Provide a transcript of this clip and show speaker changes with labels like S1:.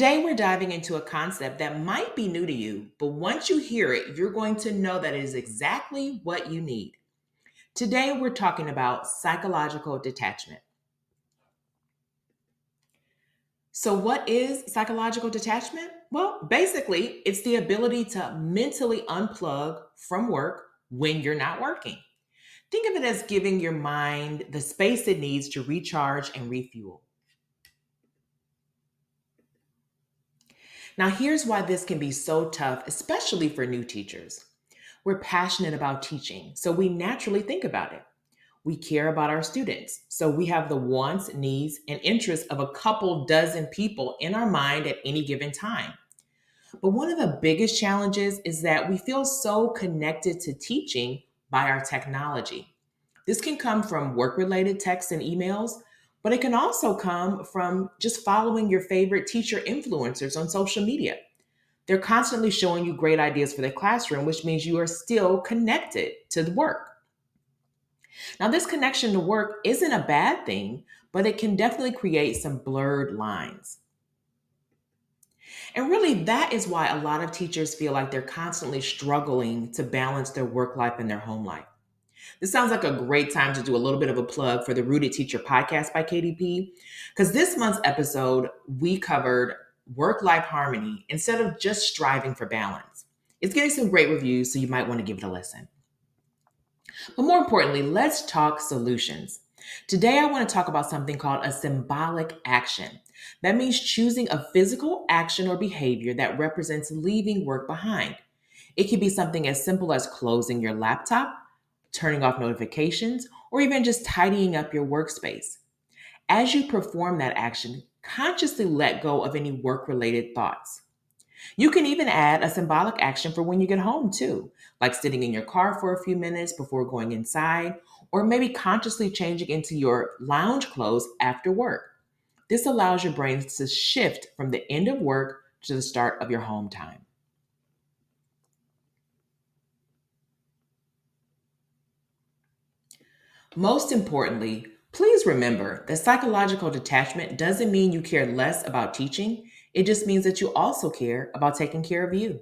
S1: Today, we're diving into a concept that might be new to you, but once you hear it, you're going to know that it is exactly what you need. Today, we're talking about psychological detachment. So, what is psychological detachment? Well, basically, it's the ability to mentally unplug from work when you're not working. Think of it as giving your mind the space it needs to recharge and refuel. Now, here's why this can be so tough, especially for new teachers. We're passionate about teaching, so we naturally think about it. We care about our students, so we have the wants, needs, and interests of a couple dozen people in our mind at any given time. But one of the biggest challenges is that we feel so connected to teaching by our technology. This can come from work related texts and emails, but it can also come from just following your favorite teacher influencers on social media. They're constantly showing you great ideas for the classroom, which means you are still connected to the work. Now, this connection to work isn't a bad thing, but it can definitely create some blurred lines. And really, that is why a lot of teachers feel like they're constantly struggling to balance their work life and their home life. This sounds like a great time to do a little bit of a plug for the Rooted Teacher podcast by KDP, because this month's episode, we covered work life harmony instead of just striving for balance. It's getting some great reviews, so you might want to give it a listen. But more importantly, let's talk solutions. Today, I want to talk about something called a symbolic action. That means choosing a physical action or behavior that represents leaving work behind. It can be something as simple as closing your laptop, turning off notifications, or even just tidying up your workspace. As you perform that action, consciously let go of any work related thoughts. You can even add a symbolic action for when you get home, too, like sitting in your car for a few minutes before going inside, or maybe consciously changing into your lounge clothes after work. This allows your brain to shift from the end of work to the start of your home time. Most importantly, please remember that psychological detachment doesn't mean you care less about teaching. It just means that you also care about taking care of you.